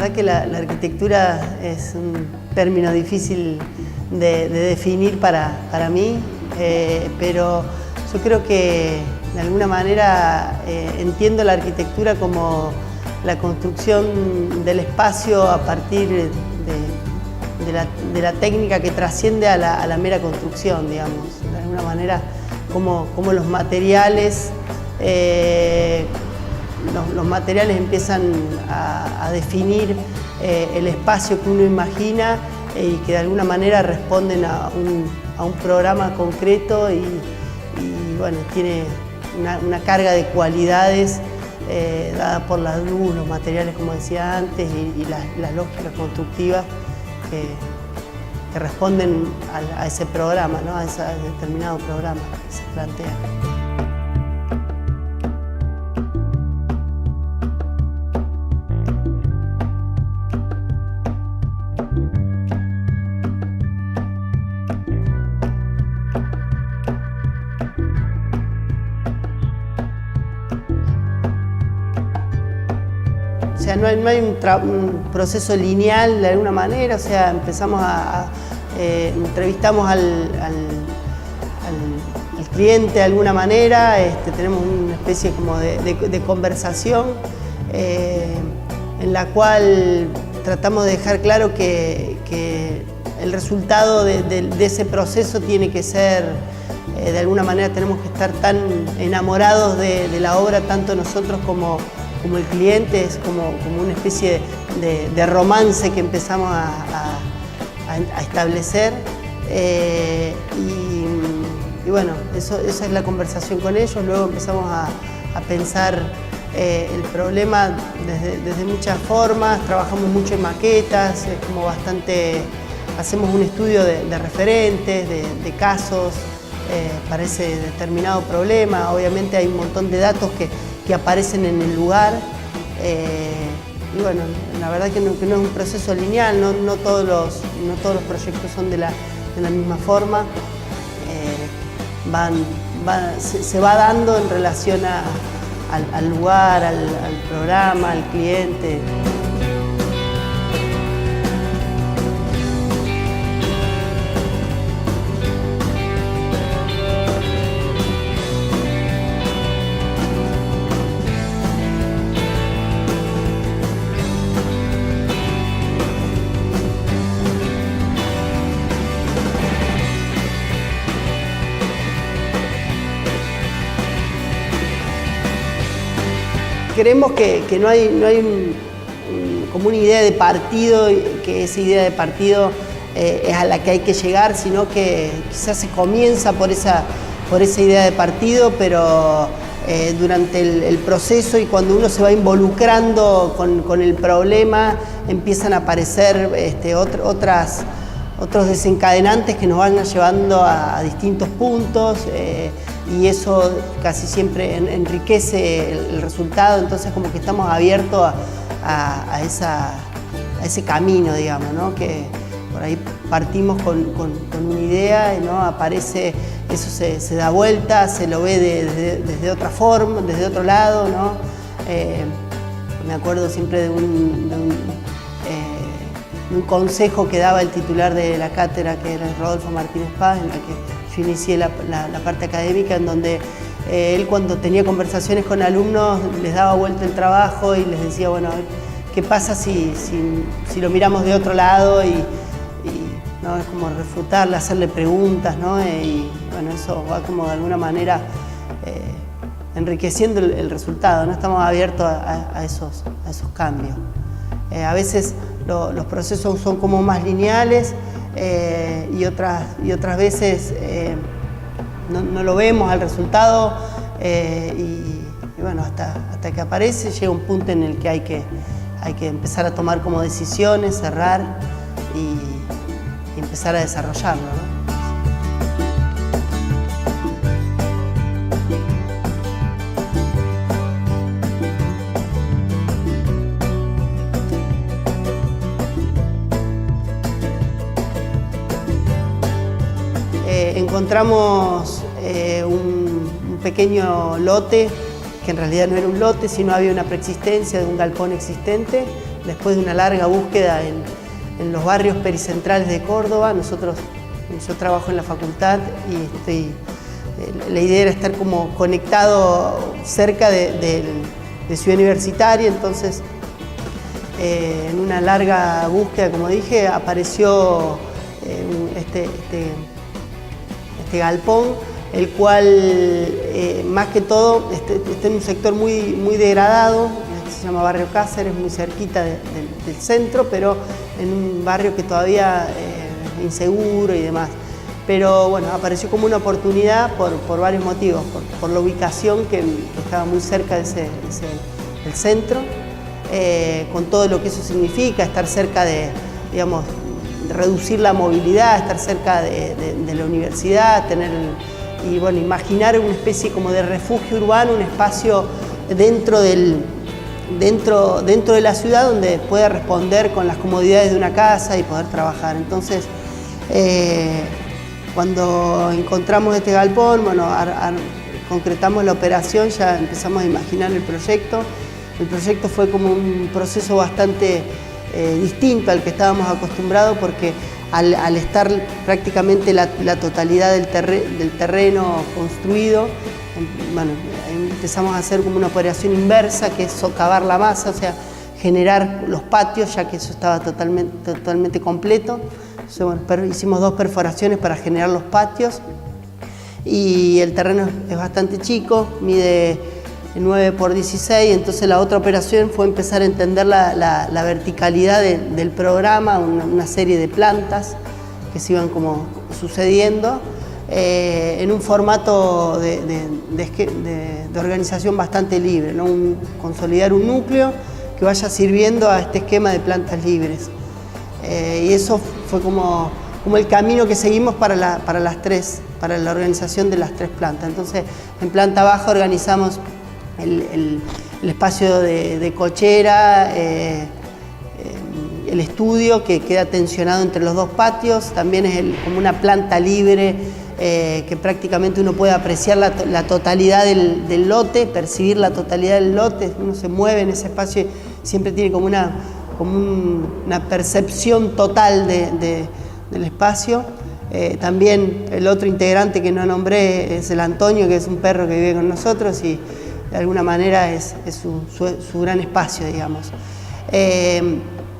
verdad que la arquitectura es un término difícil de definir para mí, pero yo creo que de alguna manera entiendo la arquitectura como la construcción del espacio a partir de la técnica que trasciende a la mera construcción, digamos. De alguna manera, como los materiales empiezan a definir el espacio que uno imagina y que de alguna manera responden a un programa concreto y bueno, tiene una carga de cualidades dada por la luz, los materiales, como decía antes, y las lógicas constructivas que responden a ese programa, ¿no? A ese determinado programa que se plantea. O sea, no hay un proceso lineal de alguna manera, o sea, empezamos entrevistamos al cliente de alguna manera, tenemos una especie como de conversación en la cual tratamos de dejar claro que el resultado de ese proceso tiene que ser, de alguna manera tenemos que estar tan enamorados de la obra, tanto nosotros como el cliente, es como una especie de romance que empezamos a establecer y bueno, esa es la conversación con ellos. Luego empezamos a pensar el problema desde muchas formas, trabajamos mucho en maquetas, es como bastante, hacemos un estudio de referentes, de casos para ese determinado problema. Obviamente hay un montón de datos que aparecen en el lugar y bueno, la verdad que no es un proceso lineal, no todos los proyectos son de la misma forma, se va dando en relación al lugar, al programa, al cliente. Creemos que no hay como una idea de partido, que esa idea de partido es a la que hay que llegar, sino que quizás se comienza por esa idea de partido, pero durante el proceso y cuando uno se va involucrando con el problema, empiezan a aparecer otros desencadenantes que nos van llevando a distintos puntos. Y eso casi siempre enriquece el resultado, entonces como que estamos abiertos a ese camino, digamos, ¿no? Que por ahí partimos con una idea, ¿no? Aparece, eso se da vuelta, se lo ve desde otra forma, desde otro lado, ¿no? Me acuerdo siempre de un consejo que daba el titular de la cátedra, que era Rodolfo Martínez Paz, en la que yo inicié la parte académica, en donde él, cuando tenía conversaciones con alumnos, les daba vuelta el trabajo y les decía, bueno, ¿qué pasa si lo miramos de otro lado? Y ¿no? Es como refutarle, hacerle preguntas, ¿no? Y bueno, eso va como de alguna manera enriqueciendo el resultado, ¿no? Estamos abiertos a esos cambios. A veces los procesos son como más lineales, y otras veces no lo vemos al resultado y bueno, hasta que aparece, llega un punto en el que hay que empezar a tomar como decisiones, cerrar y empezar a desarrollarlo, ¿no? Encontramos un pequeño lote, que en realidad no era un lote, sino había una preexistencia de un galpón existente, después de una larga búsqueda en los barrios pericentrales de Córdoba. Yo trabajo en la facultad y la idea era estar como conectado cerca de Ciudad Universitaria, entonces en una larga búsqueda, como dije, apareció este galpón, el cual más que todo está en un sector muy degradado, se llama Barrio Cáceres, muy cerquita del centro, pero en un barrio que todavía es inseguro y demás. Pero bueno, apareció como una oportunidad por varios motivos, por la ubicación que estaba muy cerca del centro, con todo lo que eso significa, estar cerca de, digamos, de reducir la movilidad, estar cerca de la universidad, y bueno, imaginar una especie como de refugio urbano, un espacio dentro de la ciudad donde pueda responder con las comodidades de una casa y poder trabajar. Entonces, cuando encontramos este galpón, bueno, concretamos la operación, ya empezamos a imaginar el proyecto. El proyecto fue como un proceso bastante distinto al que estábamos acostumbrados, porque al estar prácticamente la totalidad del terreno construido, bueno, empezamos a hacer como una operación inversa, que es socavar la masa, o sea, generar los patios, ya que eso estaba totalmente completo. Entonces, bueno, hicimos 2 perforaciones para generar los patios, y el terreno es bastante chico, mide 9 por 16, entonces la otra operación fue empezar a entender la verticalidad del programa, una serie de plantas que se iban como sucediendo en un formato de organización bastante libre, ¿no? Consolidar un núcleo que vaya sirviendo a este esquema de plantas libres. Y eso fue como el camino que seguimos para la organización de las 3 plantas. Entonces, en planta baja organizamos el espacio de cochera, el estudio que queda tensionado entre los 2 patios, también es como una planta libre que prácticamente uno puede apreciar la totalidad del lote, percibir la totalidad del lote, uno se mueve en ese espacio y siempre tiene como una percepción total del espacio. También el otro integrante que no nombré es el Antonio, que es un perro que vive con nosotros y de alguna manera es su gran espacio, digamos.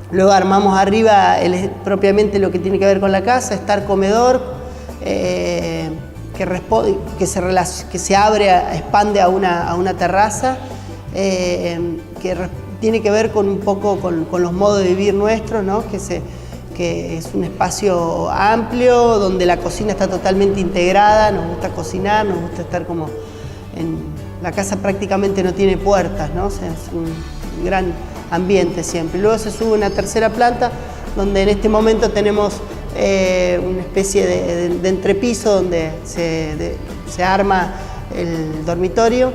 Luego armamos arriba propiamente lo que tiene que ver con la casa, estar comedor, que se abre, expande a una terraza, que tiene que ver un poco con los modos de vivir nuestros, ¿no? Que es un espacio amplio, donde la cocina está totalmente integrada, nos gusta cocinar, nos gusta estar como la casa prácticamente no tiene puertas, ¿no? O sea, es un gran ambiente siempre. Luego se sube una tercera planta, donde en este momento tenemos una especie de entrepiso donde se arma el dormitorio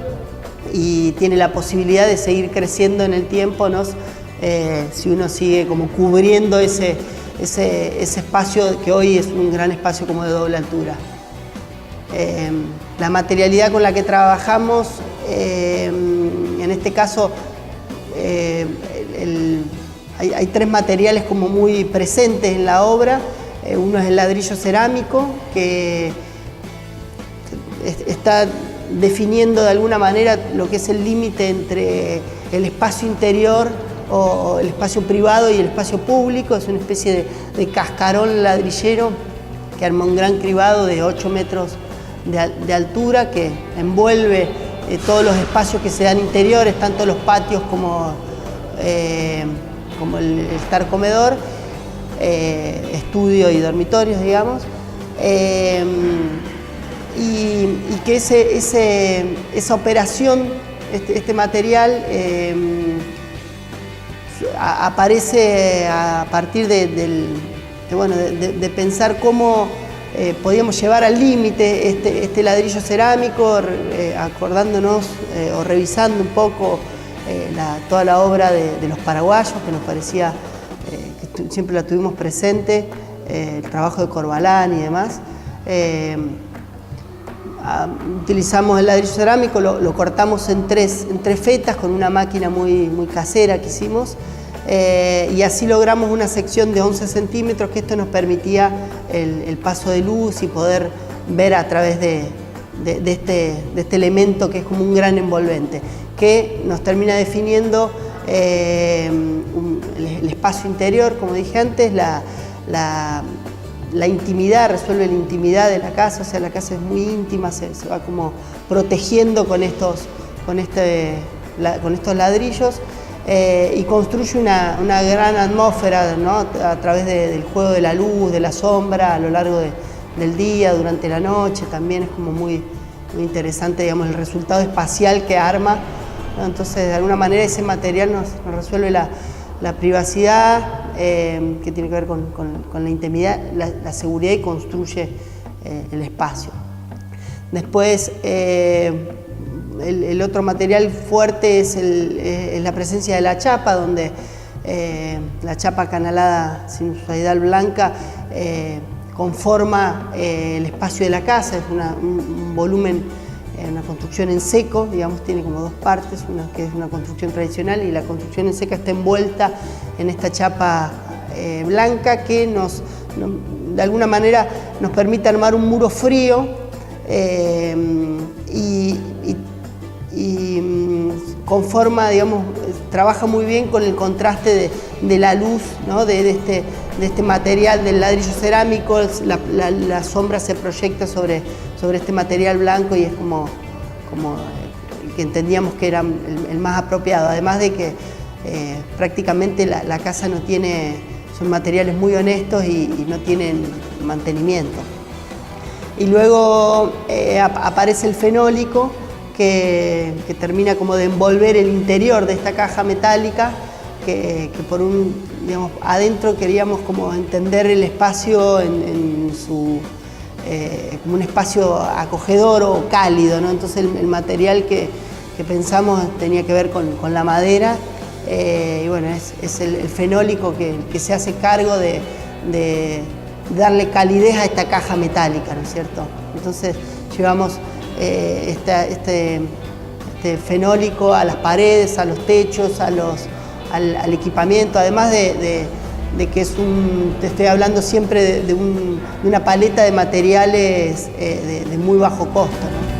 y tiene la posibilidad de seguir creciendo en el tiempo, ¿no? Si uno sigue como cubriendo ese espacio que hoy es un gran espacio como de doble altura. La materialidad con la que trabajamos, en este caso hay 3 materiales como muy presentes en la obra. Uno es el ladrillo cerámico, que está definiendo de alguna manera lo que es el límite entre el espacio interior o el espacio privado y el espacio público. Es una especie de cascarón ladrillero que arma un gran cribado de 8 metros de altura, que envuelve todos los espacios que se dan interiores, tanto los patios como el estar comedor, estudio y dormitorios, digamos. Y que esa operación, este material, aparece a partir de pensar cómo podíamos llevar al límite este ladrillo cerámico, acordándonos o revisando un poco toda la obra de los paraguayos, que nos parecía que siempre la tuvimos presente, el trabajo de Corbalán y demás. Utilizamos el ladrillo cerámico, lo cortamos en tres fetas con una máquina muy casera que hicimos, y así logramos una sección de 11 centímetros, que esto nos permitía el paso de luz y poder ver a través de este elemento que es como un gran envolvente, que nos termina definiendo el espacio interior, como dije antes, la intimidad, resuelve la intimidad de la casa, o sea, la casa es muy íntima, se va como protegiendo con estos ladrillos, y construye una gran atmósfera, ¿no? A través del juego de la luz, de la sombra, a lo largo del día, durante la noche, también es como muy interesante, digamos, el resultado espacial que arma, ¿no? Entonces, de alguna manera ese material nos resuelve la privacidad, que tiene que ver con la intimidad, la seguridad, y construye el espacio. Después, el otro material fuerte es la presencia de la chapa, donde la chapa canalada sinusoidal blanca conforma el espacio de la casa. Es un volumen, una construcción en seco, digamos, tiene como dos partes, una que es una construcción tradicional, y la construcción en seca está envuelta en esta chapa blanca, que de alguna manera nos permite armar un muro frío, y conforma, digamos, trabaja muy bien con el contraste de la luz, ¿no? de este material del ladrillo cerámico. La sombra se proyecta sobre este material blanco, y es como el que entendíamos que era el más apropiado, además de que prácticamente la casa no tiene, son materiales muy honestos y no tienen mantenimiento. Y luego aparece el fenólico, que termina como de envolver el interior de esta caja metálica, que digamos, adentro queríamos como entender el espacio como un espacio acogedor o cálido, ¿no? Entonces el material que pensamos tenía que ver con la madera, y bueno, es el fenólico que se hace cargo de darle calidez a esta caja metálica, ¿no es cierto? Entonces llevamos este fenólico a las paredes, a los techos, al equipamiento, además de que te estoy hablando siempre de una paleta de materiales de muy bajo costo, ¿no?